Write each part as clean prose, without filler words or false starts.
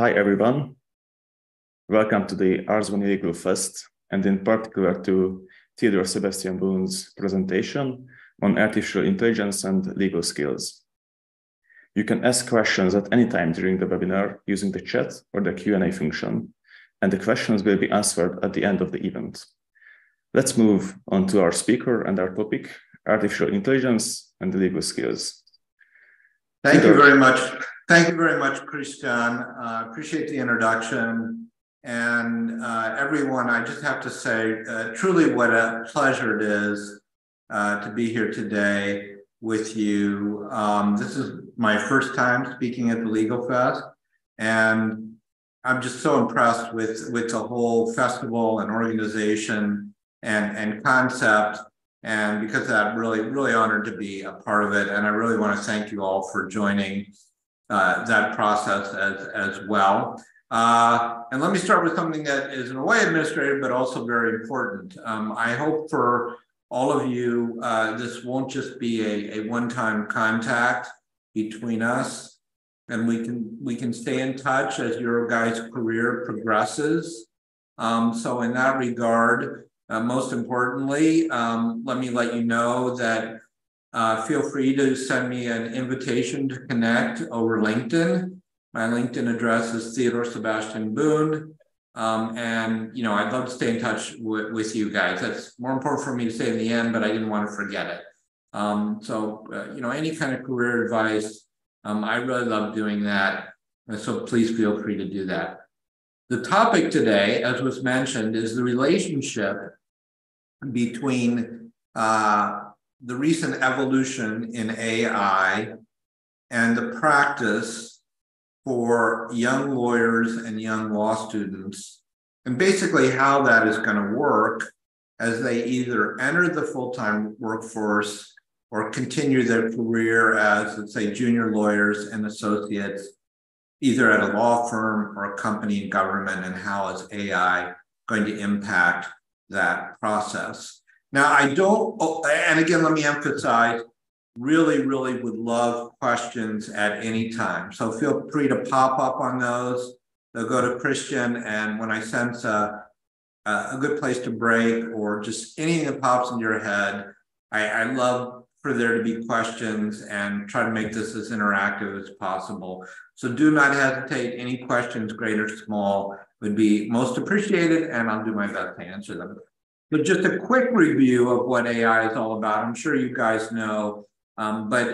Hi everyone, welcome to the Ars One Legal Fest, and in particular to Theodore Sebastian Boon's presentation on artificial intelligence and legal skills. You can ask questions at any time during the webinar using the chat or the Q&A function, and the questions will be answered at the end of the event. Let's move on to our speaker and our topic, artificial intelligence and legal skills. Thank you very much. Thank you very much, Christian. Appreciate the introduction. And everyone, I just have to say, truly what a pleasure it is to be here today with you. This is my first time speaking at the Legal Fest, and I'm just so impressed with the whole festival and organization and concept. And because of that, really honored to be a part of it. And I really want to thank you all for joining that process as well. And let me start with something that is in a way administrative, but also very important. I hope for all of you, this won't just be a one-time contact between us, and we can stay in touch as your guys' career progresses. So in that regard, most importantly, let me let you know that feel free to send me an invitation to connect over LinkedIn. My LinkedIn address is Theodore Sebastian Boon. And, I'd love to stay in touch with you guys. That's more important for me to say in the end, but I didn't want to forget it. Any kind of career advice, I really love doing that. So please feel free to do that. The topic today, as was mentioned, is the relationship between the recent evolution in AI and the practice for young lawyers and young law students, and basically how that is going to work as they either enter the full-time workforce or continue their career as, let's say, junior lawyers and associates, either at a law firm or a company in government, and how is AI going to impact that process. Now, and again, let me emphasize, really would love questions at any time. So feel free to pop up on those. They'll go to Christian, and when I sense a good place to break or just anything that pops in your head, I love for there to be questions and try to make this as interactive as possible. So do not hesitate. Any questions, great or small, would be most appreciated, and I'll do my best to answer them. But just a quick review of what AI is all about. I'm sure you guys know, but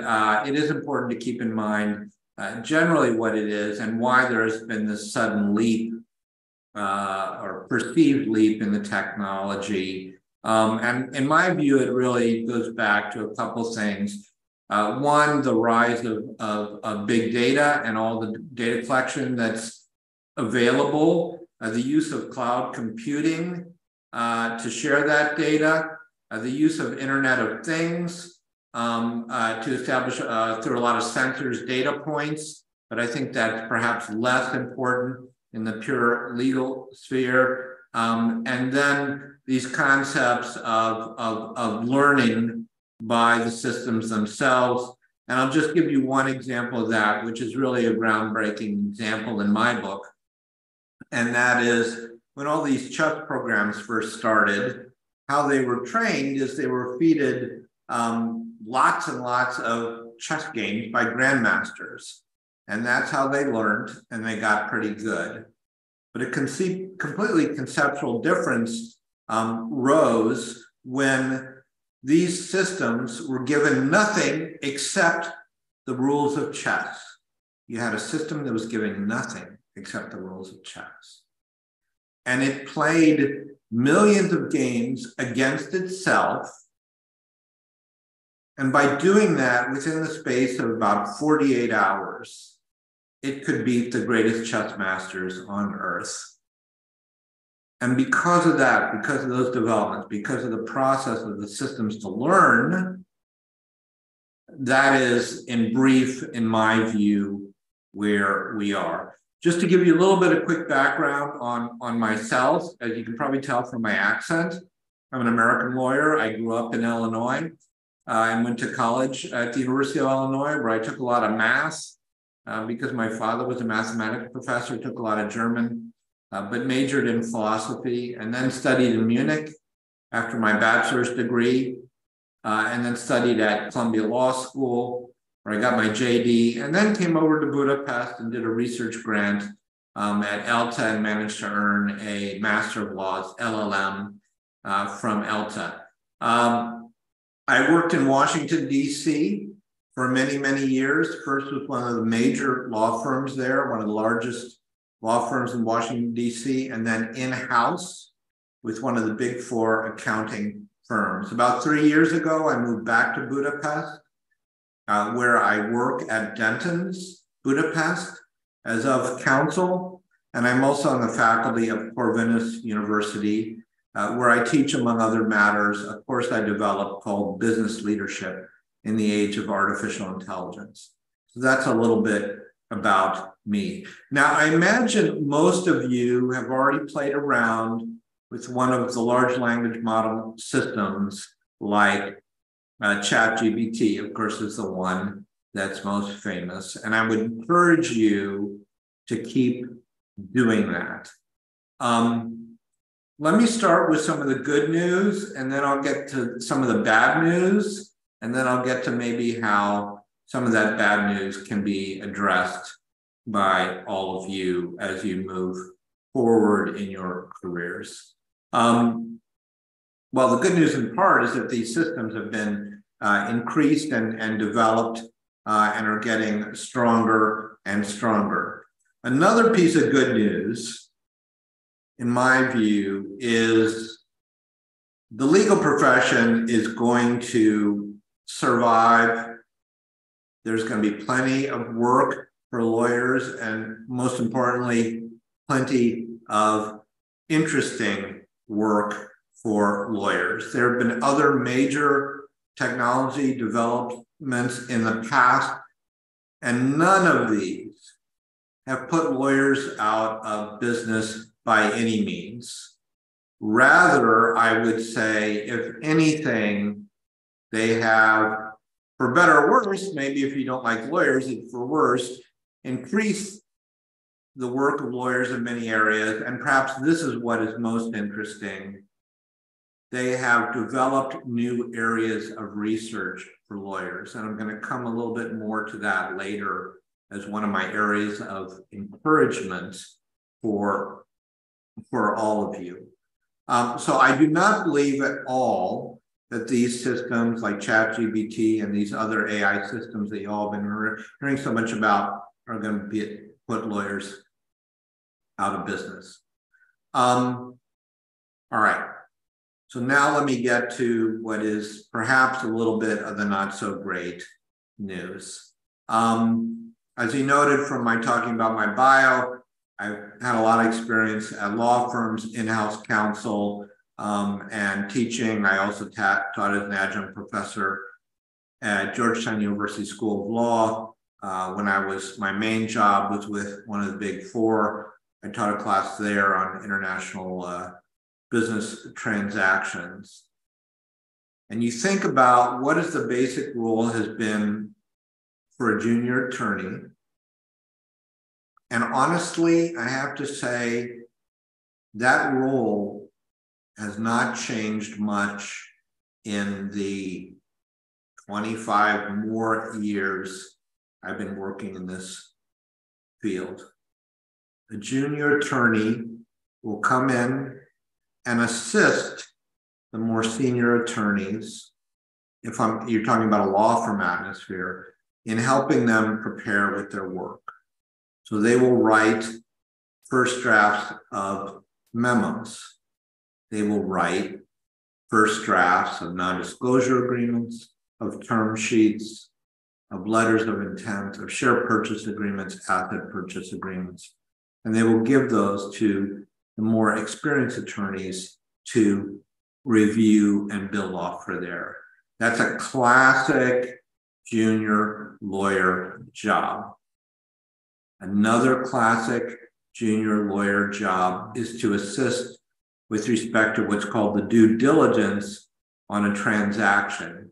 it is important to keep in mind generally what it is and why there has been this sudden leap or perceived leap in the technology. And in my view, it really goes back to a couple things. One, the rise of big data and all the data collection that's available, the use of cloud computing to share that data, the use of Internet of Things to establish through a lot of sensors data points, but I think that's perhaps less important in the pure legal sphere. And then these concepts of learning by the systems themselves. And I'll just give you one example of that, which is really a groundbreaking example in my book. And that is when all these chess programs first started, how they were trained is they were fed lots and lots of chess games by grandmasters. And that's how they learned, and they got pretty good. But a completely conceptual difference rose when these systems were given nothing except the rules of chess. You had a system that was given nothing except the rules of chess. And it played millions of games against itself. And by doing that, within the space of about 48 hours, it could beat the greatest chess masters on earth. And because of that, because of those developments, because of the process of the systems to learn, that is, in brief, in my view, where we are. Just to give you a little bit of quick background on myself, as you can probably tell from my accent, I'm an American lawyer. I grew up in Illinois. I went to college at the University of Illinois, where I took a lot of math, because my father was a mathematics professor, took a lot of German, but majored in philosophy, and then studied in Munich after my bachelor's degree, and then studied at Columbia Law School, where I got my JD, and then came over to Budapest and did a research grant at ELTA and managed to earn a Master of Laws, LLM, from ELTA. I worked in Washington, D.C. for many, many years. First with one of the major law firms there, one of the largest law firms in Washington, D.C., and then in-house with one of the big four accounting firms. About 3 years ago, I moved back to Budapest, where I work at Denton's Budapest as of counsel, and I'm also on the faculty of Corvinus University, where I teach, among other matters, a course I developed called Business Leadership in the Age of Artificial Intelligence. So that's a little bit about me. Now, I imagine most of you have already played around with one of the large language model systems like ChatGPT, of course, is the one that's most famous. And I would encourage you to keep doing that. Let me start with some of the good news, and then I'll get to some of the bad news, and then I'll get to maybe how some of that bad news can be addressed by all of you as you move forward in your careers. Well, the good news in part is that these systems have been increased and developed and are getting stronger and stronger. Another piece of good news, in my view, is the legal profession is going to survive. There's going to be plenty of work for lawyers, and most importantly, plenty of interesting work for lawyers. There have been other major technology developments in the past, and none of these have put lawyers out of business by any means. Rather, I would say, if anything, they have, for better or worse, maybe if you don't like lawyers, it's for worse, increased the work of lawyers in many areas. And perhaps this is what is most interesting. They have developed new areas of research for lawyers. And I'm going to come a little bit more to that later as one of my areas of encouragement for all of you. So I do not believe at all that these systems like ChatGPT and these other AI systems that you all have been hearing so much about are going to put lawyers out of business. All right. So now let me get to what is perhaps a little bit of the not so great news. As you noted from my talking about my bio, I've had a lot of experience at law firms, in-house counsel, and teaching. I also taught as an adjunct professor at Georgetown University School of Law. My main job was with one of the big four. I taught a class there on international business transactions. And you think about what is the basic rule has been for a junior attorney. And honestly, I have to say that role has not changed much in the 25 more years I've been working in this field. A junior attorney will come in and assist the more senior attorneys, you're talking about a law firm atmosphere, in helping them prepare with their work. So they will write first drafts of memos. They will write first drafts of non-disclosure agreements, of term sheets, of letters of intent, of share purchase agreements, asset purchase agreements. And they will give those to the more experienced attorneys to review and build off for there. That's a classic junior lawyer job. Another classic junior lawyer job is to assist with respect to what's called the due diligence on a transaction.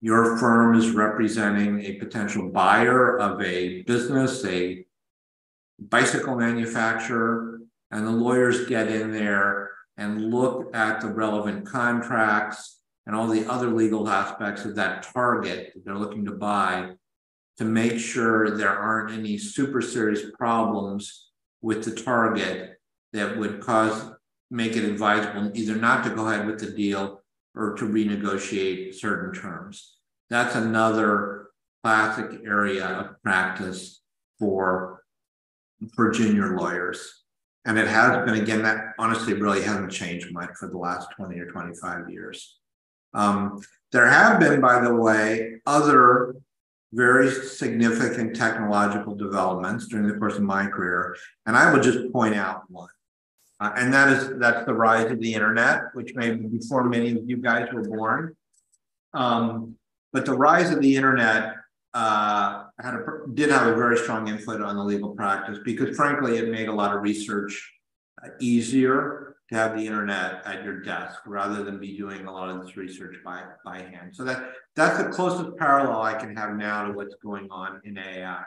Your firm is representing a potential buyer of a business, a bicycle manufacturer, and the lawyers get in there and look at the relevant contracts and all the other legal aspects of that target that they're looking to buy to make sure there aren't any super serious problems with the target that would make it advisable either not to go ahead with the deal or to renegotiate certain terms. That's another classic area of practice for junior lawyers. And it has been, again, that honestly really hasn't changed much for the last 20 or 25 years. There have been, by the way, other very significant technological developments during the course of my career. And I will just point out one. And that's the rise of the internet, which may be before many of you guys were born. But the rise of the internet did have a very strong input on the legal practice because, frankly, it made a lot of research easier to have the internet at your desk rather than be doing a lot of this research by hand. So that's the closest parallel I can have now to what's going on in AI.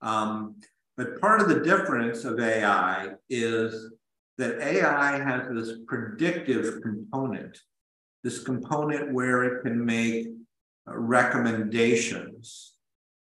But part of the difference of AI is that AI has this predictive component, this component where it can make recommendations.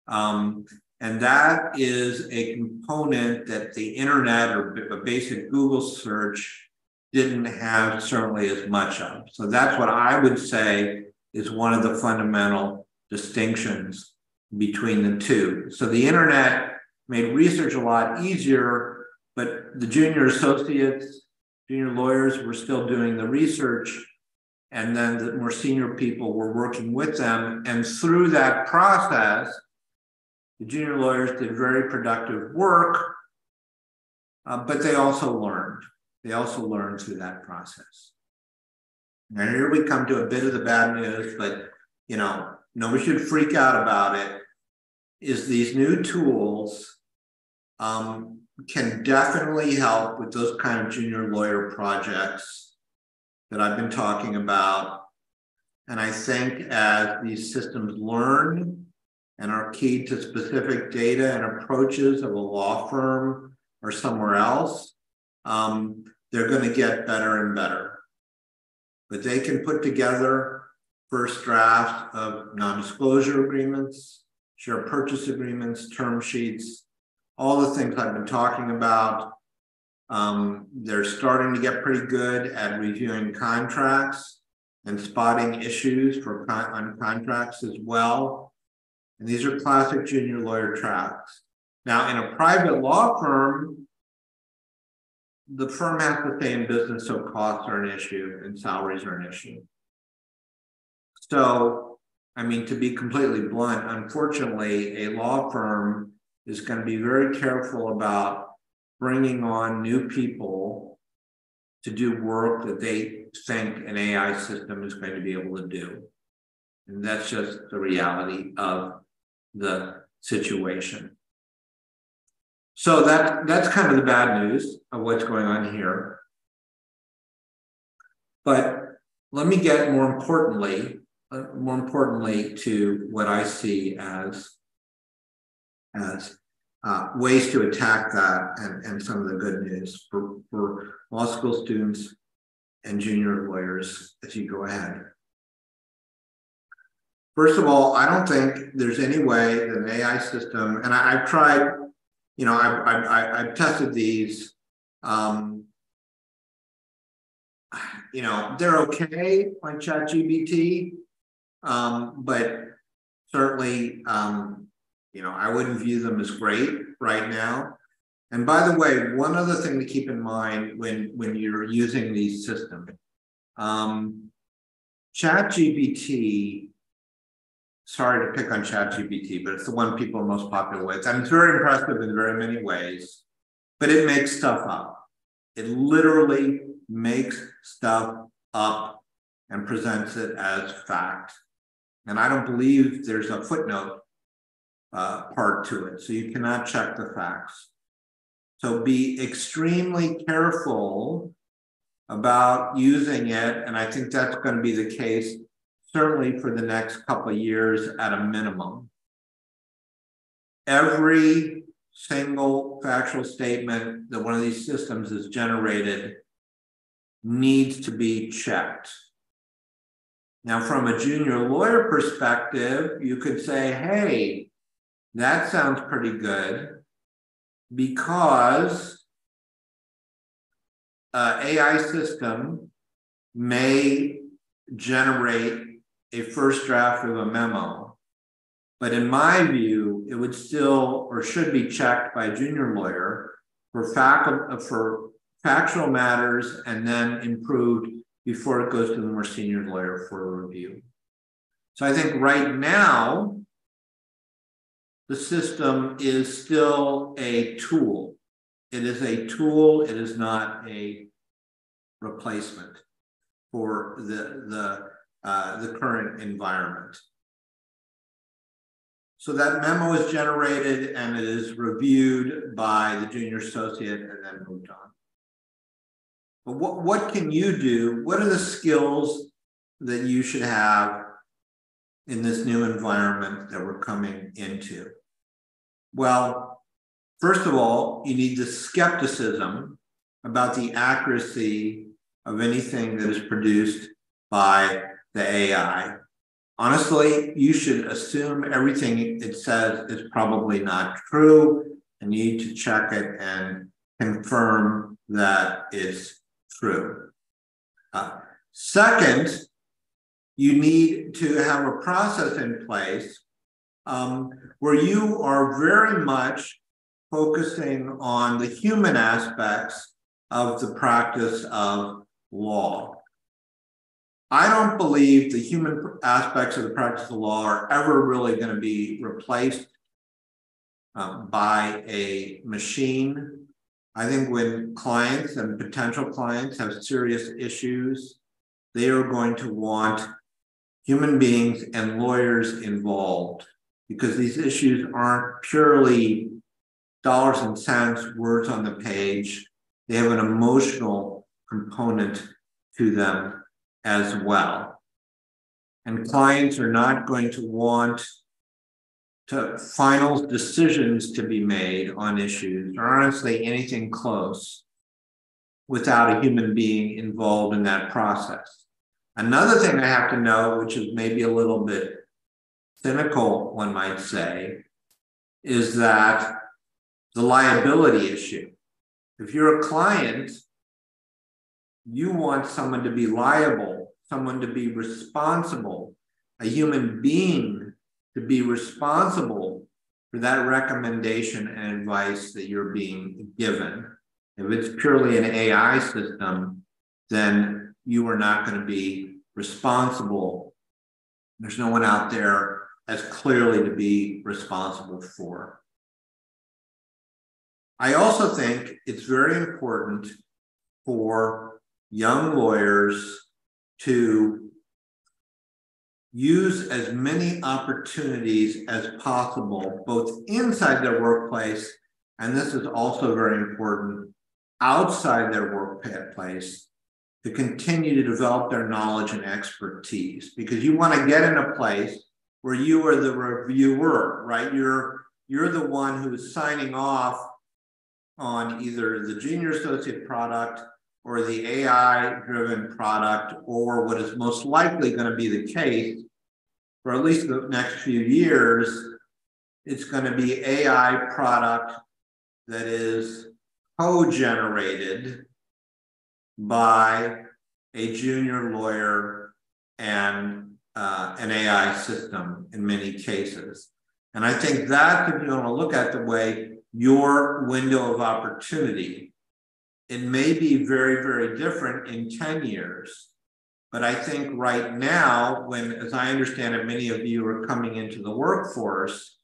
And that is a component that the internet or a basic Google search didn't have certainly as much of. So that's what I would say is one of the fundamental distinctions between the two. So the internet made research a lot easier, but the junior associates, junior lawyers were still doing the research, and then the more senior people were working with them. And through that process, the junior lawyers did very productive work, but they also learned. They also learned through that process. Now here we come to a bit of the bad news, but nobody should freak out about it, is these new tools can definitely help with those kind of junior lawyer projects that I've been talking about. And I think as these systems learn and are keyed to specific data and approaches of a law firm or somewhere else, they're going to get better and better. But they can put together first drafts of non-disclosure agreements, share purchase agreements, term sheets, all the things I've been talking about. They're starting to get pretty good at reviewing contracts and spotting issues on contracts as well. And these are classic junior lawyer traps. Now, in a private law firm, the firm has to stay in business, so costs are an issue and salaries are an issue. So, to be completely blunt, unfortunately, a law firm is going to be very careful about bringing on new people to do work that they think an AI system is going to be able to do. And that's just the reality of the situation. So that's kind of the bad news of what's going on here. But let me get more importantly to what I see as ways to attack that and some of the good news for law school students and junior lawyers as you go ahead. First of all, I don't think there's any way that an AI system, and I've tried, I've tested these, they're okay on ChatGPT, but certainly, I wouldn't view them as great right now. And by the way, one other thing to keep in mind when you're using these systems, ChatGPT, sorry to pick on ChatGPT, but it's the one people are most popular with. And it's very impressive in very many ways, but it makes stuff up. It literally makes stuff up and presents it as fact. And I don't believe there's a footnote part to it. So you cannot check the facts. So be extremely careful about using it. And I think that's going to be the case certainly for the next couple of years at a minimum. Every single factual statement that one of these systems has generated needs to be checked. Now, from a junior lawyer perspective, you could say, hey, that sounds pretty good because an AI system may generate a first draft of a memo. But in my view, it would still or should be checked by a junior lawyer for factual matters and then improved before it goes to the more senior lawyer for a review. So I think right now, the system is still a tool. It is a tool, it is not a replacement for the current environment. So that memo is generated and it is reviewed by the junior associate and then moved on. But what can you do? What are the skills that you should have in this new environment that we're coming into? Well, first of all, you need the skepticism about the accuracy of anything that is produced by the AI. Honestly, you should assume everything it says is probably not true, and you need to check it and confirm that it's true. Second, you need to have a process in place where you are very much focusing on the human aspects of the practice of law. I don't believe the human aspects of the practice of law are ever really going to be replaced by a machine. I think when clients and potential clients have serious issues, they are going to want human beings and lawyers involved because these issues aren't purely dollars and cents, words on the page. They have an emotional component to them as well. And clients are not going to want final decisions to be made on issues, or honestly anything close, without a human being involved in that process. Another thing I have to know, which is maybe a little bit cynical, one might say, is that the liability issue. If you're a client, you want someone to be liable, someone to be responsible, a human being to be responsible for that recommendation and advice that you're being given. If it's purely an AI system, then you are not going to be responsible. There's no one out there as clearly to be responsible for. I also think it's very important for young lawyers to use as many opportunities as possible, both inside their workplace, and this is also very important, outside their workplace, to continue to develop their knowledge and expertise. Because you want to get in a place where you are the reviewer, right? You're the one who is signing off on either the junior associate product or the AI-driven product, or what is most likely going to be the case for at least the next few years, it's going to be AI product that is co-generated by a junior lawyer and an AI system in many cases. And I think that, if you want to look at the way your window of opportunity, it may be very, very different in 10 years. But I think right now, when, as I understand it, many of you are coming into the workforce,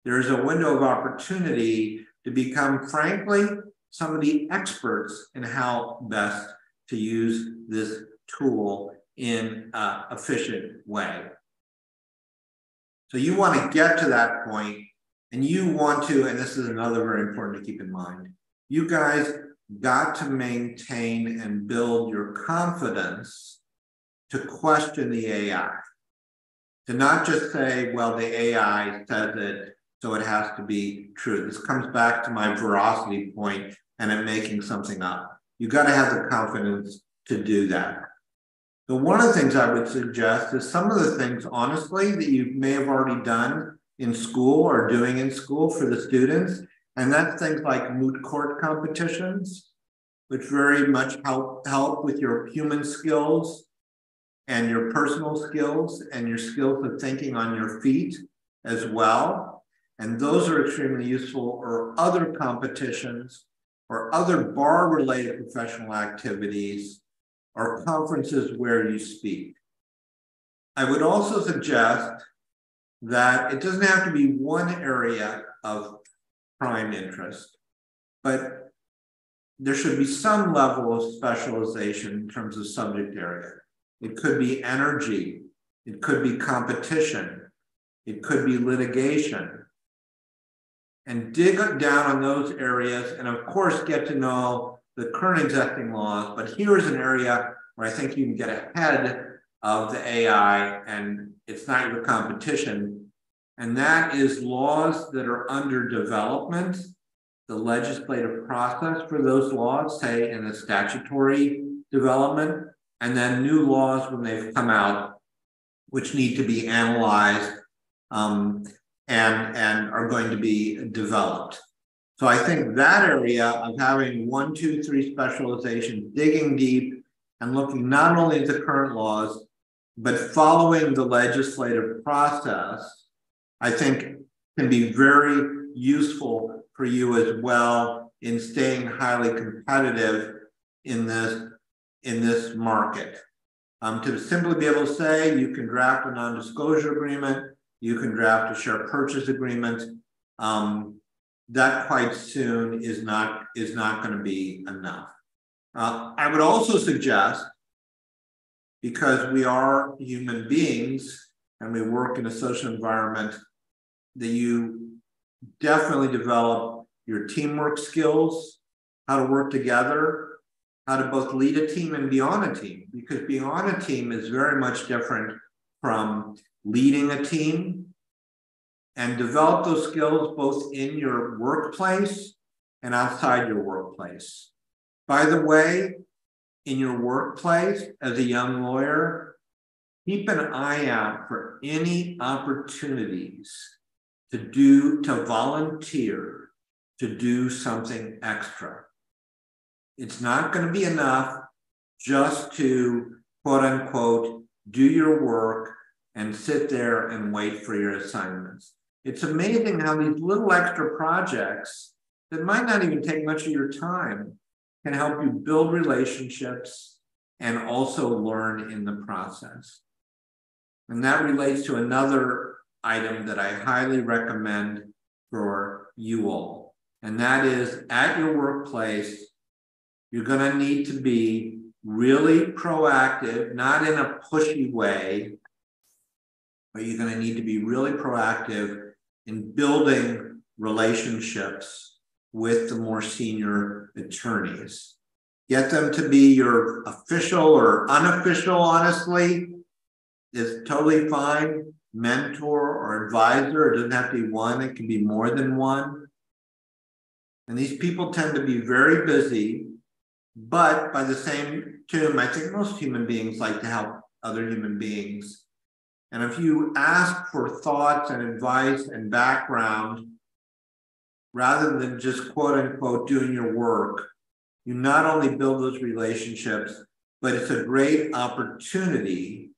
there's a window of opportunity to become, frankly, some of the experts in how best to use this tool in an efficient way. So you want to get to that point, and you want to, and this is another very important to keep in mind, you guys got to maintain and build your confidence to question the AI. To not just say, well, the AI says it, so it has to be true. This comes back to my veracity point and I'm making something up. You got to have the confidence to do that. So one of the things I would suggest is some of the things, honestly, that you may have already done in school or doing in school for the students. And that's things like moot court competitions, which very much help with your human skills and your personal skills and your skills of thinking on your feet as well. And those are extremely useful, or other competitions or other bar-related professional activities or conferences where you speak. I would also suggest that it doesn't have to be one area of prime interest, but there should be some level of specialization in terms of subject area. It could be energy, it could be competition, it could be litigation. And dig down on those areas and of course get to know the current existing laws, but here's an area where I think you can get ahead of the AI and it's not your competition. And that is laws that are under development, the legislative process for those laws, say in the statutory development, and then new laws when they've come out, which need to be analyzed and are going to be developed. So I think that area of having 1, 2, 3 specializations, digging deep and looking not only at the current laws, but following the legislative process, I think can be very useful for you as well in staying highly competitive in this market. To simply be able to say you can draft a non-disclosure agreement, you can draft a share purchase agreement, that quite soon is not going to be enough. I would also suggest, because we are human beings and we work in a social environment, that you definitely develop your teamwork skills, how to work together, how to both lead a team and be on a team, because being on a team is very much different from leading a team. And develop those skills both in your workplace and outside your workplace. By the way, in your workplace as a young lawyer, keep an eye out for any opportunities to volunteer, to do something extra. It's not going to be enough just to, quote unquote, do your work and sit there and wait for your assignments. It's amazing how these little extra projects that might not even take much of your time can help you build relationships and also learn in the process. And that relates to another item that I highly recommend for you all. And that is, at your workplace, you're going to need to be really proactive, not in a pushy way, but you're going to need to be really proactive in building relationships with the more senior attorneys. Get them to be your official or unofficial, honestly, is totally fine. Mentor or advisor, it doesn't have to be one, it can be more than one. And these people tend to be very busy, but by the same token, I think most human beings like to help other human beings. And if you ask for thoughts and advice and background, rather than just quote unquote doing your work, you not only build those relationships, but it's a great opportunity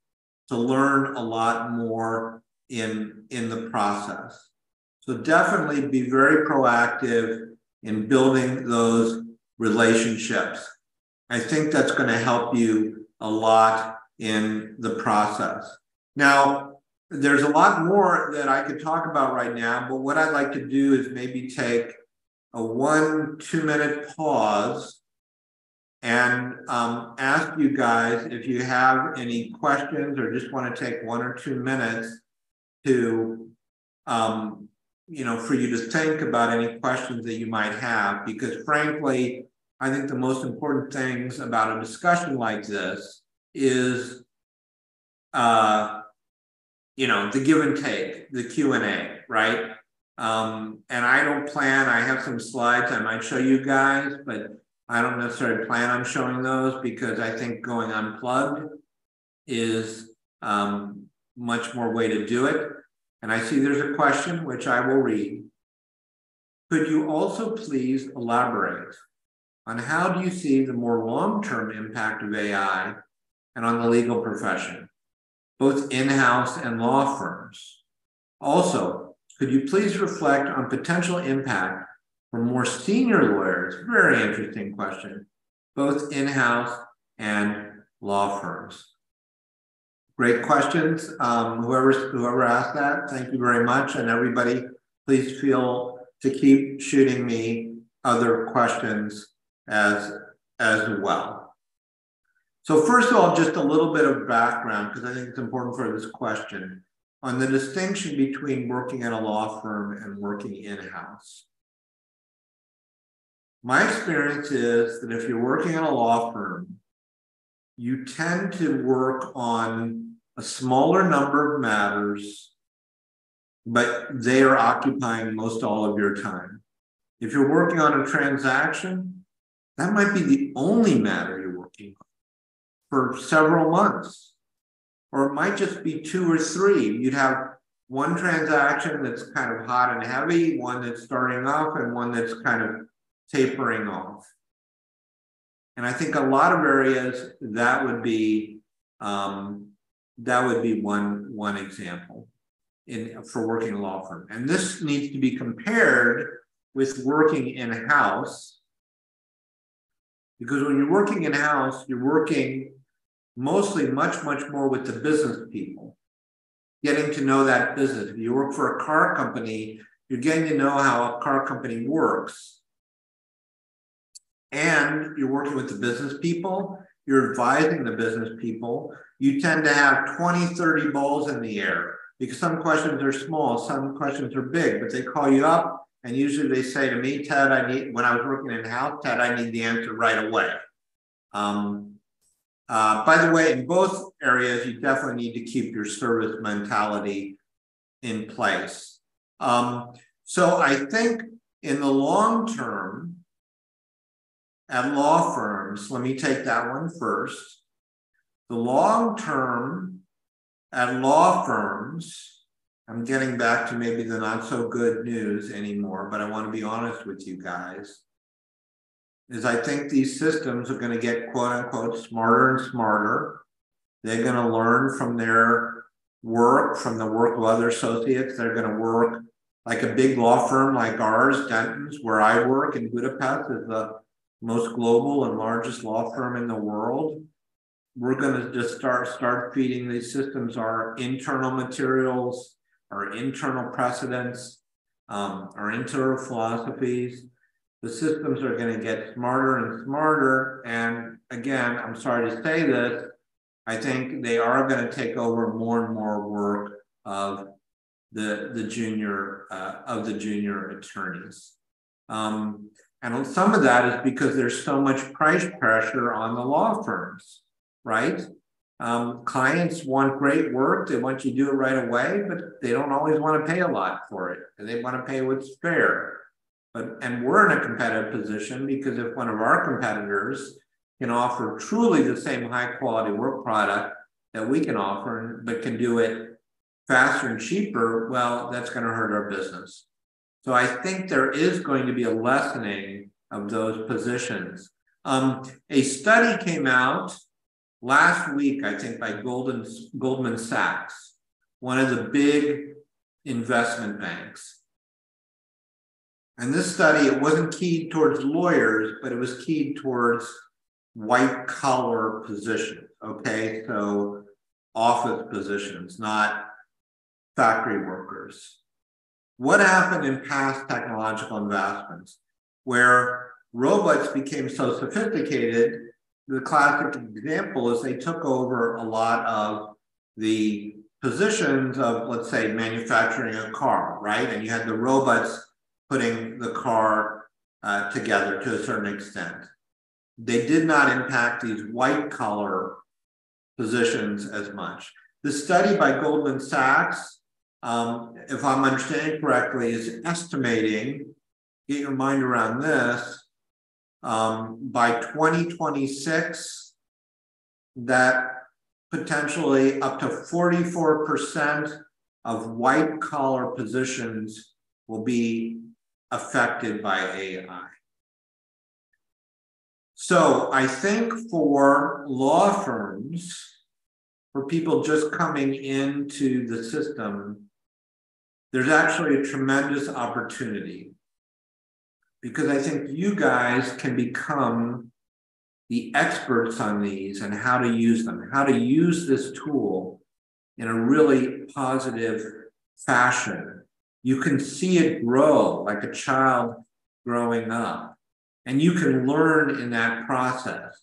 to learn a lot more in the process. So definitely be very proactive in building those relationships. I think that's going to help you a lot in the process. Now, there's a lot more that I could talk about right now, but what I'd like to do is maybe take a 1-2 minute pause and ask you guys if you have any questions or just want to take 1 or 2 minutes to, for you to think about any questions that you might have, because frankly, I think the most important things about a discussion like this is the give and take, the Q&A, right? And I don't plan, I have some slides I might show you guys, but I don't necessarily plan on showing those because I think going unplugged is much more way to do it. And I see there's a question, which I will read. Could you also please elaborate on how do you see the more long-term impact of AI and on the legal profession, both in-house and law firms? Also, could you please reflect on potential impact for more senior lawyers? Very interesting question, both in-house and law firms. Great questions. Whoever asked that, thank you very much. And everybody, please feel to keep shooting me other questions as well. So first of all, just a little bit of background, because I think it's important for this question, on the distinction between working at a law firm and working in-house. My experience is that if you're working at a law firm, you tend to work on a smaller number of matters, but they are occupying most all of your time. If you're working on a transaction, that might be the only matter you're working on for several months. Or it might just be 2 or 3. You'd have one transaction that's kind of hot and heavy, one that's starting off, and one that's kind of tapering off. And I think a lot of areas that would be one example for working in a law firm. And this needs to be compared with working in-house, because when you're working in-house, you're working mostly much more with the business people, getting to know that business. If you work for a car company, you're getting to know how a car company works. And you're working with the business people, you're advising the business people. You tend to have 20, 30 balls in the air because some questions are small, some questions are big, but they call you up and usually they say to me, Ted, when I was working in-house, Ted, I need the answer right away. By the way, in both areas, you definitely need to keep your service mentality in place. So I think in the long term, at law firms, let me take that one first. The long term at law firms, I'm getting back to maybe the not so good news anymore, but I want to be honest with you guys, is I think these systems are going to get quote unquote smarter and smarter. They're going to learn from their work, from the work of other associates. They're going to work like a big law firm like ours, Denton's, where I work in Budapest, is the most global and largest law firm in the world. We're going to just start feeding these systems our internal materials, our internal precedents, our internal philosophies. The systems are going to get smarter and smarter. And again, I'm sorry to say this, I think they are going to take over more and more work of the junior attorneys. And some of that is because there's so much price pressure on the law firms, right? Clients want great work. They want you to do it right away, but they don't always want to pay a lot for it. And they want to pay what's fair. And we're in a competitive position because if one of our competitors can offer truly the same high quality work product that we can offer, but can do it faster and cheaper, well, that's going to hurt our business. So I think there is going to be a lessening of those positions. A study came out last week, I think, by Goldman Sachs, one of the big investment banks. And this study, it wasn't keyed towards lawyers, but it was keyed towards white collar positions, okay? So office positions, not factory workers. What happened in past technological investments where robots became so sophisticated? The classic example is they took over a lot of the positions of, let's say, manufacturing a car, right? And you had the robots putting the car together to a certain extent. They did not impact these white collar positions as much. The study by Goldman Sachs, if I'm understanding correctly, is estimating, get your mind around this, by 2026, that potentially up to 44% of white-collar positions will be affected by AI. So I think for law firms, for people just coming into the system, there's actually a tremendous opportunity, because I think you guys can become the experts on these and how to use them, how to use this tool in a really positive fashion. You can see it grow like a child growing up, and you can learn in that process.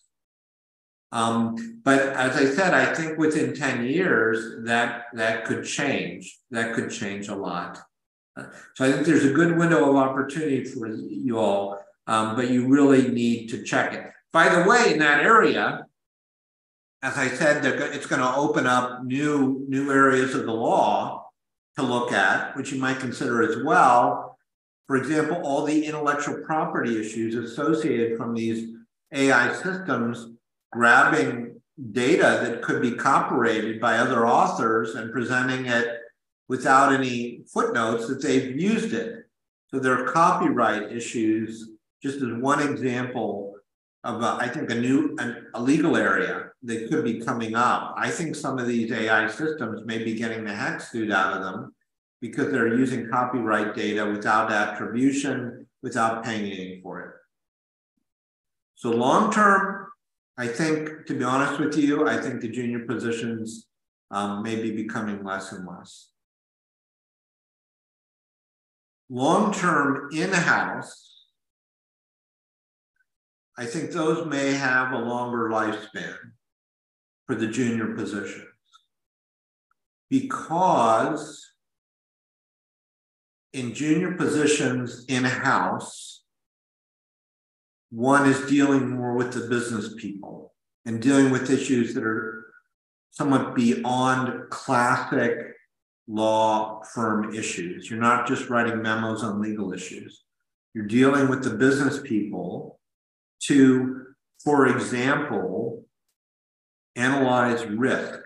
But as I said, I think within 10 years, that could change. That could change a lot. So I think there's a good window of opportunity for you all, but you really need to check it. By the way, in that area, as I said, it's going to open up new areas of the law to look at, which you might consider as well. For example, all the intellectual property issues associated from these AI systems grabbing data that could be copyrighted by other authors and presenting it without any footnotes that they've used it. So there are copyright issues, just as one example of, I think, a legal area that could be coming up. I think some of these AI systems may be getting the heck sued out of them because they're using copyright data without attribution, without paying anything for it. So long term, I think, to be honest with you, I think the junior positions may be becoming less and less. Long-term in-house, I think those may have a longer lifespan for the junior positions, because in junior positions in-house, one is dealing more with the business people and dealing with issues that are somewhat beyond classic law firm issues. You're not just writing memos on legal issues. You're dealing with the business people to, for example, analyze risk.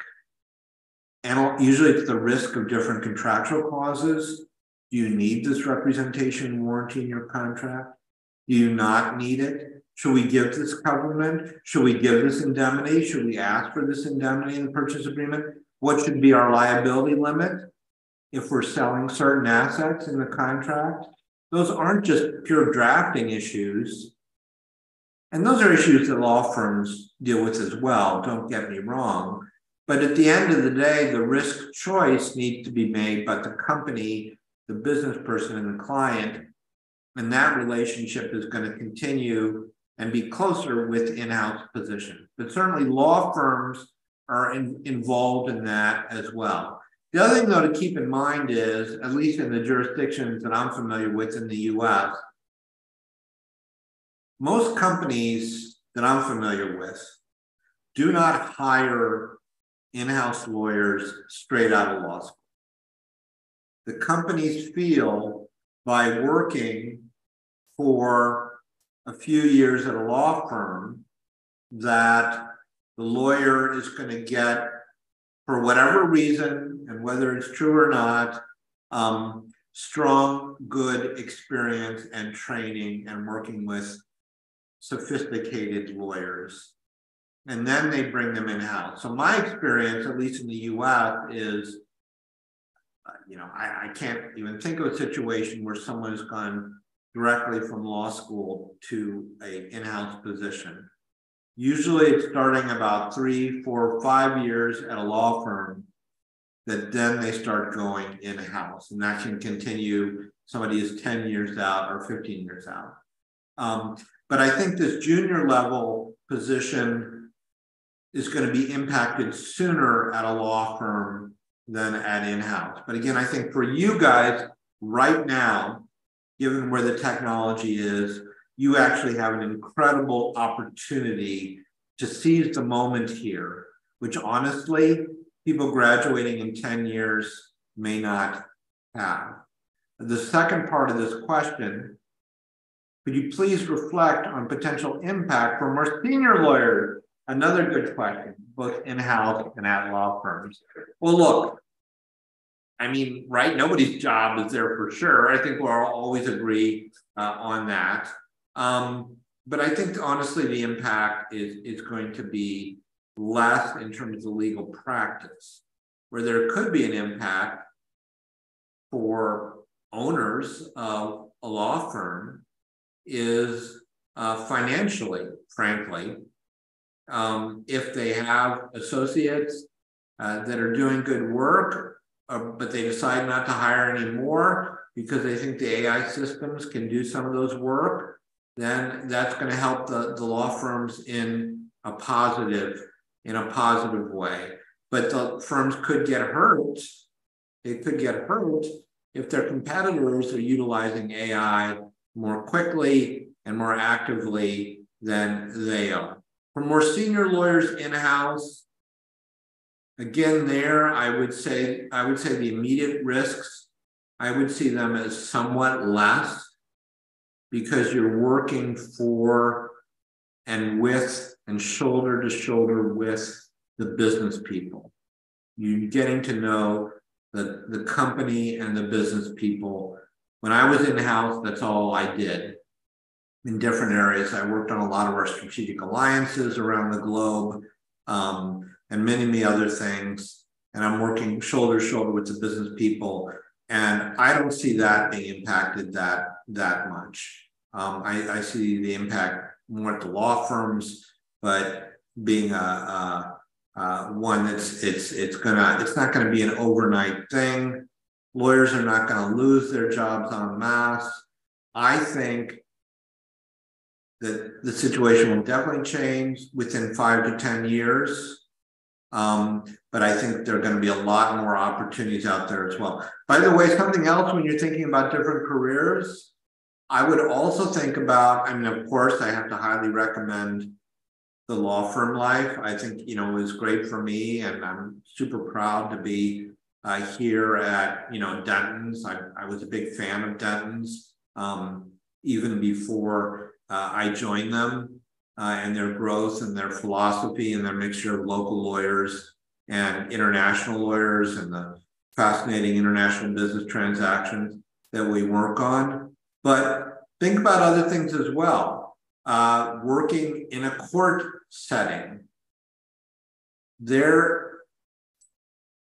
Usually it's the risk of different contractual clauses. Do you need this representation warranty in your contract? Do you not need it? Should we give this covenant? Should we give this indemnity? Should we ask for this indemnity in the purchase agreement? What should be our liability limit if we're selling certain assets in the contract? Those aren't just pure drafting issues. And those are issues that law firms deal with as well, don't get me wrong. But at the end of the day, the risk choice needs to be made by the company, the business person, and the client. And that relationship is going to continue and be closer with in-house positions. But certainly law firms are involved in that as well. The other thing, though, to keep in mind is, at least in the jurisdictions that I'm familiar with in the US, most companies that I'm familiar with do not hire in-house lawyers straight out of law school. The companies feel by working for a few years at a law firm that the lawyer is going to get, for whatever reason, and whether it's true or not, strong, good experience and training and working with sophisticated lawyers. And then they bring them in-house. So my experience, at least in the US, is, I can't even think of a situation where someone has gone directly from law school to an in-house position. Usually it's starting about 3, 4, 5 years at a law firm that then they start going in-house. And that can continue, somebody is 10 years out or 15 years out. But I think this junior level position is going to be impacted sooner at a law firm than at in-house. But again, I think for you guys right now, given where the technology is, you actually have an incredible opportunity to seize the moment here, which honestly people graduating in 10 years may not have. The second part of this question, could you please reflect on potential impact for more senior lawyers? Another good question, both in-house and at law firms. Well, look, I mean, right, nobody's job is there for sure. I think we'll always agree on that. But I think, honestly, the impact is going to be less in terms of legal practice. Where there could be an impact for owners of a law firm is financially, frankly. If they have associates that are doing good work, but they decide not to hire anymore because they think the AI systems can do some of those work, then that's going to help the law firms in a positive way. But the firms could get hurt. They could get hurt if their competitors are utilizing AI more quickly and more actively than they are. For more senior lawyers in-house, again, I would say the immediate risks, I would see them as somewhat less because you're working for and with and shoulder to shoulder with the business people. You're getting to know the company and the business people. When I was in-house, that's all I did in different areas. I worked on a lot of our strategic alliances around the globe and many other things. And I'm working shoulder to shoulder with the business people. And I don't see that being impacted that much. I see the impact more at the law firms, but being one that's it's not going to be an overnight thing. Lawyers are not going to lose their jobs en masse. I think that the situation will definitely change within 5 to 10 years. But I think there are going to be a lot more opportunities out there as well. By the way, something else when you're thinking about different careers, I would also think about, I mean, of course, I have to highly recommend the law firm life. I think, it was great for me, and I'm super proud to be here at, Denton's. I was a big fan of Denton's even before I joined them, and their growth and their philosophy and their mixture of local lawyers and international lawyers and the fascinating international business transactions that we work on. But think about other things as well. Working in a court setting,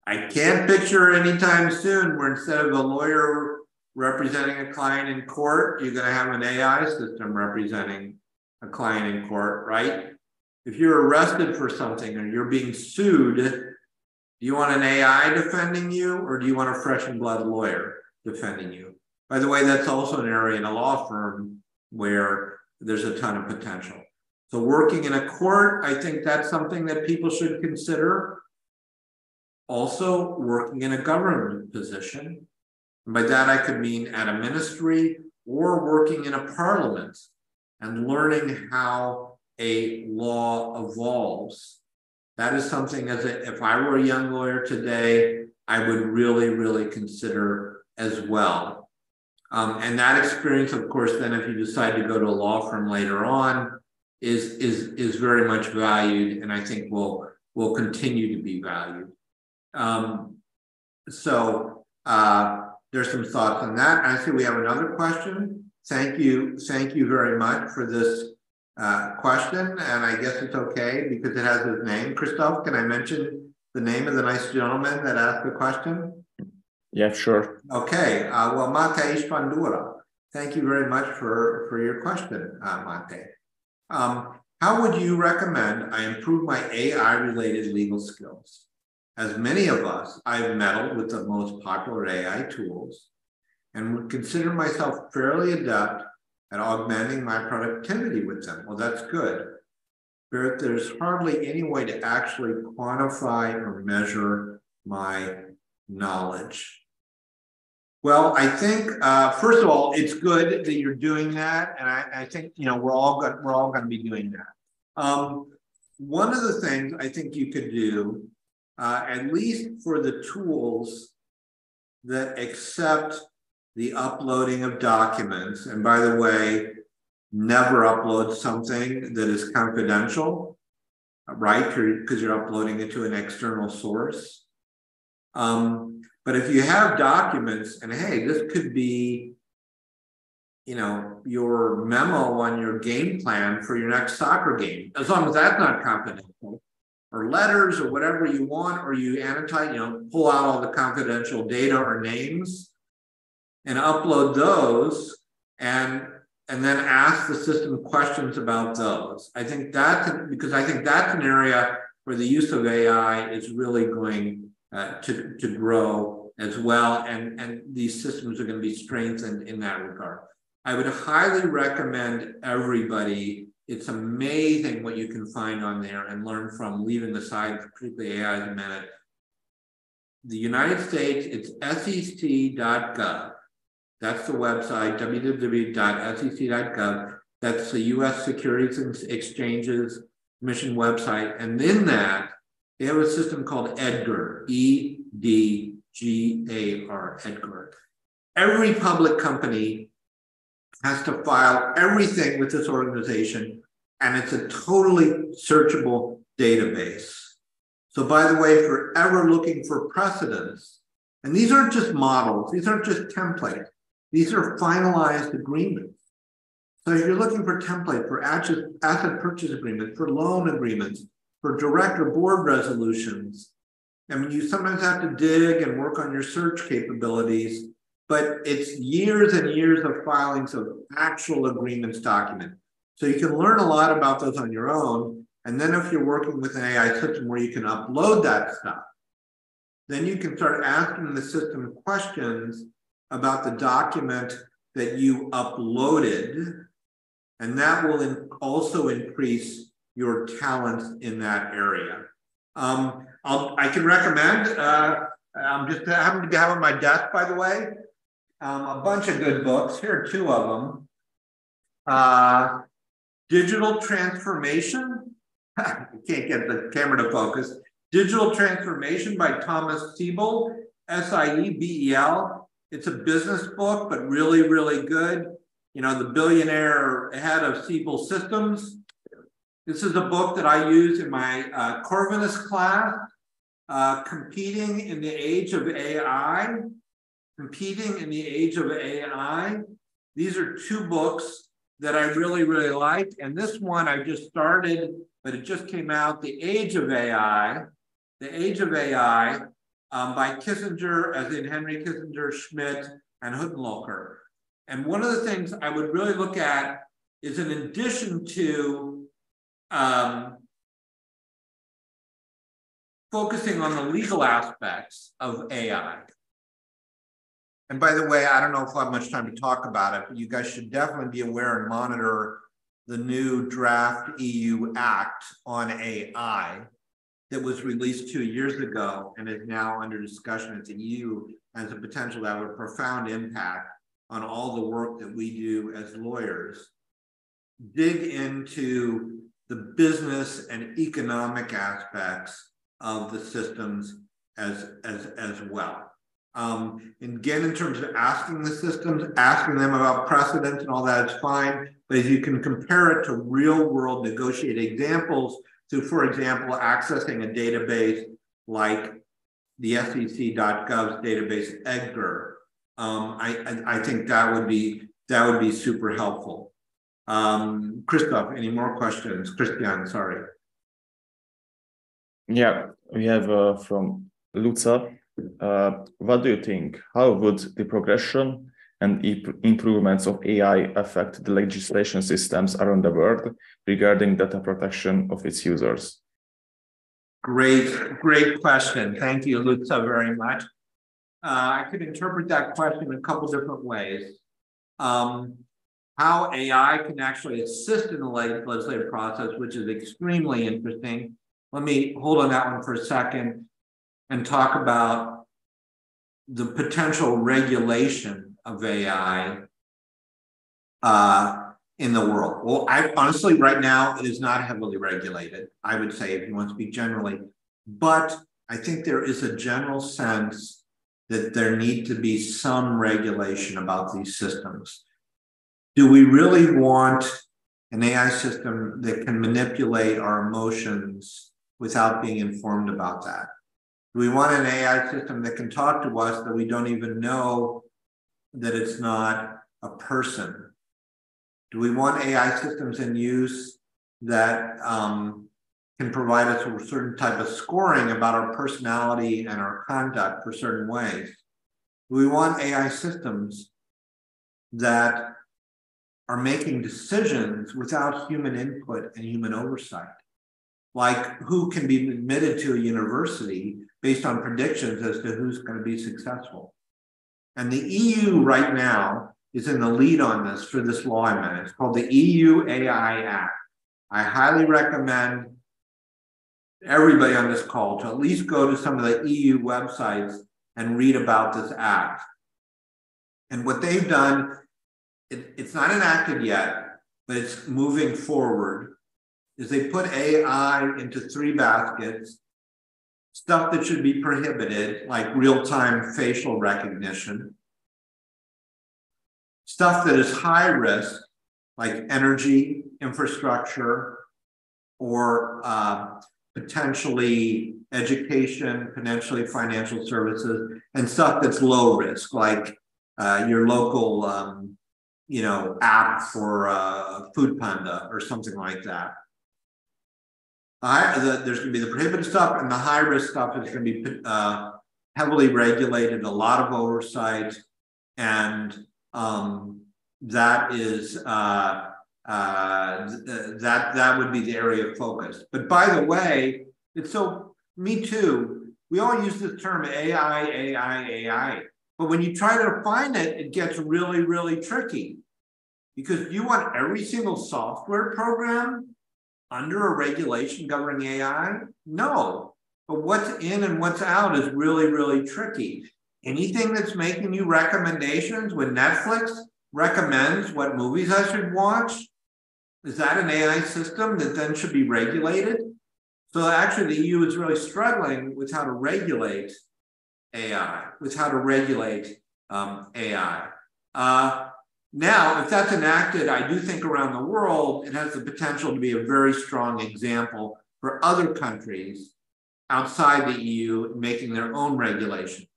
I can't picture anytime soon where instead of a lawyer representing a client in court, you're going to have an AI system representing a client in court, right? If you're arrested for something or you're being sued, do you want an AI defending you, or do you want a fresh and blood lawyer defending you? By the way, that's also an area in a law firm where there's a ton of potential. So working in a court, I think that's something that people should consider. Also, working in a government position. And by that, I could mean at a ministry or working in a parliament and learning how a law evolves. That is something, if I were a young lawyer today, I would really consider as well. And that experience, of course, then if you decide to go to a law firm later on, is very much valued, and I think will continue to be valued. So there's some thoughts on that. I see we have another question. Thank you very much for this question, and I guess it's okay because it has his name. Christoph, can I mention the name of the nice gentleman that asked the question? Yeah, sure. Okay, well, Mate Spandura, thank you very much for your question, Mate. How would you recommend I improve my AI-related legal skills? As many of us, I've meddled with the most popular AI tools and would consider myself fairly adept at augmenting my productivity with them. Well, that's good. But there's hardly any way to actually quantify or measure my knowledge. Well, I think, first of all, it's good that you're doing that. And I think, we're all going to be doing that. One of the things I think you could do at least for the tools that accept the uploading of documents. And by the way, never upload something that is confidential, right? Because you're uploading it to an external source. But if you have documents, and hey, this could be, your memo on your game plan for your next soccer game, as long as that's not confidential, or letters or whatever you want, or you annotate, pull out all the confidential data or names and upload those and then ask the system questions about those. I think that's an area where the use of AI is really going to grow as well. And these systems are going to be strengthened in that regard. I would highly recommend everybody. It's amazing what you can find on there and learn from, leaving aside particularly AI in a minute. The United States, it's sec.gov. That's the website, www.sec.gov. That's the U.S. Securities and Exchanges Commission website. And in that, they have a system called EDGAR, E-D-G-A-R, EDGAR. Every public company has to file everything with this organization, and it's a totally searchable database. So by the way, if you're ever looking for precedents, and these aren't just models, these aren't just templates, these are finalized agreements. So if you're looking for template for asset purchase agreements, for loan agreements, for direct or board resolutions, I mean, you sometimes have to dig and work on your search capabilities, but it's years and years of filings of actual agreements document. So you can learn a lot about those on your own. And then if you're working with an AI system where you can upload that stuff, then you can start asking the system questions about the document that you uploaded. And that will also increase your talents in that area. I can recommend, I'm just happen to have on my desk, by the way, a bunch of good books. Here are two of them. Digital Transformation. I can't get the camera to focus. Digital Transformation by Thomas Siebel, S-I-E-B-E-L. It's a business book, but really, really good. The billionaire head of Siebel Systems. This is a book that I use in my Corvinus class, Competing in the Age of AI. Competing in the Age of AI. These are two books that I really, really like. And this one I just started, but it just came out, The Age of AI. The Age of AI by Kissinger, as in Henry Kissinger, Schmidt, and Huttenlocher. And one of the things I would really look at is, in addition to focusing on the legal aspects of AI. And by the way, I don't know if we'll have much time to talk about it, but you guys should definitely be aware and monitor the new draft EU Act on AI that was released 2 years ago and is now under discussion at the EU as a potential to have a profound impact on all the work that we do as lawyers. Dig into the business and economic aspects of the systems as well. And again, in terms of asking the systems, asking them about precedents and all that, it's fine. But if you can compare it to real world negotiated examples, so for example, accessing a database like the SEC.gov's database, EDGAR, I think that would be super helpful. Christoph, any more questions? Christian, sorry. Yeah, we have from Luca. What do you think? How would the progression and improvements of AI affect the legislation systems around the world regarding data protection of its users? Great question. Thank you, Luca, very much. I could interpret that question in a couple different ways. How AI can actually assist in the legislative process, which is extremely interesting. Let me hold on that one for a second and talk about the potential regulation of AI in the world. Well, honestly, right now, it is not heavily regulated, I would say, if you want to speak generally. But I think there is a general sense that there need to be some regulation about these systems. Do we really want an AI system that can manipulate our emotions without being informed about that? Do we want an AI system that can talk to us that we don't even know that it's not a person? Do we want AI systems in use that can provide us with a certain type of scoring about our personality and our conduct for certain ways? Do we want AI systems that are making decisions without human input and human oversight? Like who can be admitted to a university based on predictions as to who's going to be successful? And the EU right now is in the lead on this for this law amendment. It's called the EU AI Act. I highly recommend everybody on this call to at least go to some of the EU websites and read about this act. And what they've done, it's not enacted yet, but it's moving forward, is they put AI into 3 baskets: stuff that should be prohibited, like real-time facial recognition; stuff that is high risk, like energy, infrastructure, or potentially education, potentially financial services; and stuff that's low risk, like your local app for Food Panda or something like that. There's going to be the prohibited stuff, and the high risk stuff is going to be heavily regulated, a lot of oversight, and that is that would be the area of focus. But by the way, it's so me too. We all use this term AI. But when you try to define it, it gets really, really tricky, because you want every single software program under a regulation governing AI? No. But what's in and what's out is really, really tricky. Anything that's making you recommendations when Netflix recommends what movies I should watch, is that an AI system that then should be regulated? So actually the EU is really struggling with how to regulate AI, with how to regulate AI. Now, if that's enacted, I do think around the world, it has the potential to be a very strong example for other countries outside the EU making their own regulations.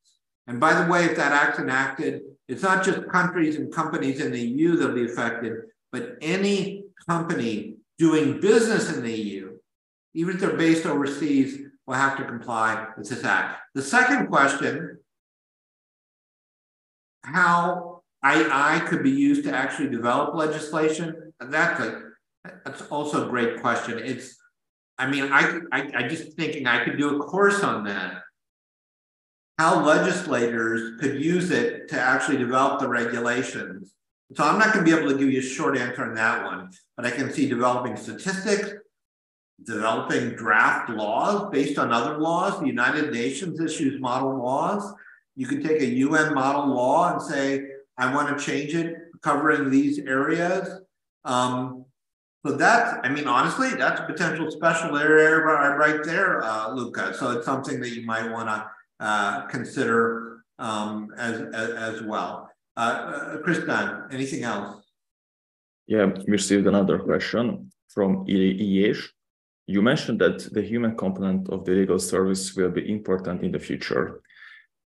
And by the way, if that act's enacted, it's not just countries and companies in the EU that'll be affected, but any company doing business in the EU, even if they're based overseas, will have to comply with this act. The second question, how AI could be used to actually develop legislation, that's also a great question. I just thinking I could do a course on that. How legislators could use it to actually develop the regulations. So I'm not going to be able to give you a short answer on that one, but I can see developing statistics, developing draft laws based on other laws. The United Nations issues model laws. You could take a UN model law and say, I want to change it covering these areas. So that's, honestly, that's a potential special area right there, Luca. So it's something that you might want to consider as well. Christian, anything else? Yeah, we received another question from Iyesh. You mentioned that the human component of the legal service will be important in the future.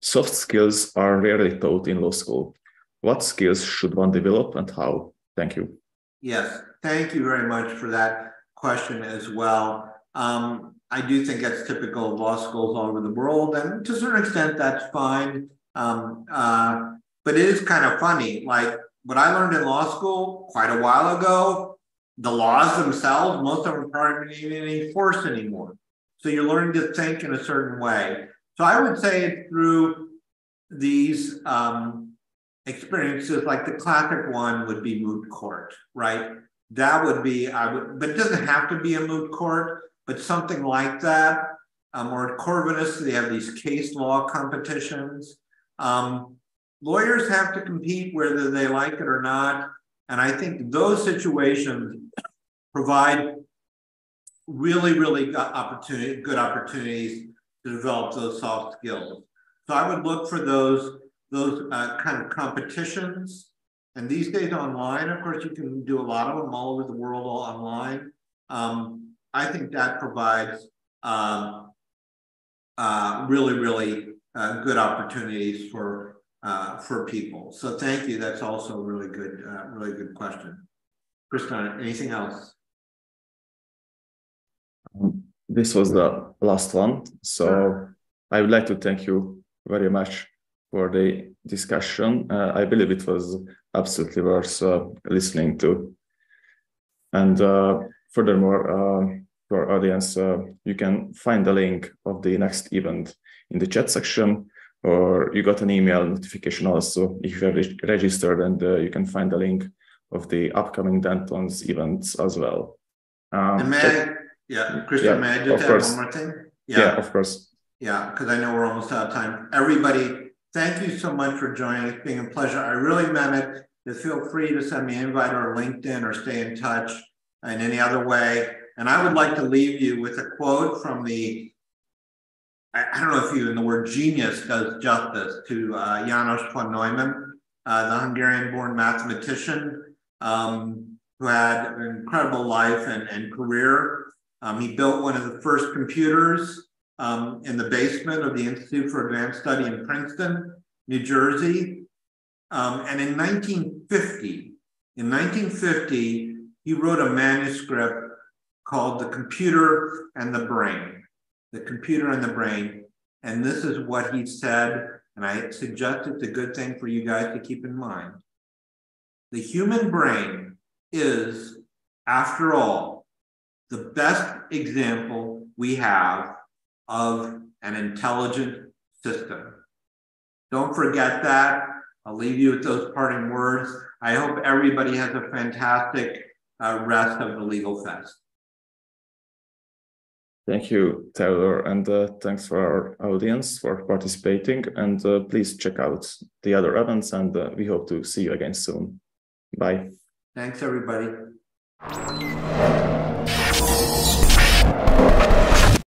Soft skills are rarely taught in law school. What skills should one develop and how? Thank you. Yes, thank you very much for that question as well. I do think that's typical of law schools all over the world, and to a certain extent, that's fine. But it is kind of funny. Like what I learned in law school quite a while ago, the laws themselves, most of them aren't even enforced anymore. So you're learning to think in a certain way. So I would say through these experiences, like the classic one would be moot court, right? That would be, but it doesn't have to be a moot court, but something like that. Or at Corvinus, they have these case law competitions. Lawyers have to compete whether they like it or not. And I think those situations provide really, really good opportunities to develop those soft skills. So I would look for those kind of competitions. And these days online, of course, you can do a lot of them all over the world, all online. I think that provides really good opportunities for people. So thank you. That's also a really good question. Krista, anything else? This was the last one. So sure. I would like to thank you very much for the discussion. I believe it was absolutely worth listening to. And furthermore, to our audience, you can find the link of the next event in the chat section, or you got an email notification also if you have registered, and you can find the link of the upcoming Danton's events as well. Christian, may I just add one more thing? Yeah, of course. Yeah, because I know we're almost out of time. Everybody, thank you so much for joining. It's been a pleasure. I really meant it. Feel free to send me an invite or LinkedIn or stay in touch in any other way. And I would like to leave you with a quote from I don't know if even the word genius does justice to János von Neumann, the Hungarian-born mathematician who had an incredible life and career. He built one of the first computers in the basement of the Institute for Advanced Study in Princeton, New Jersey. And in 1950, he wrote a manuscript called The Computer and the Brain. The Computer and the Brain. And this is what he said, and I suggest it's a good thing for you guys to keep in mind. The human brain is, after all, the best example we have of an intelligent system. Don't forget that. I'll leave you with those parting words. I hope everybody has a fantastic rest of the Legal Fest. Thank you, Taylor, and thanks for our audience for participating. And please check out the other events, and we hope to see you again soon. Bye. Thanks, everybody.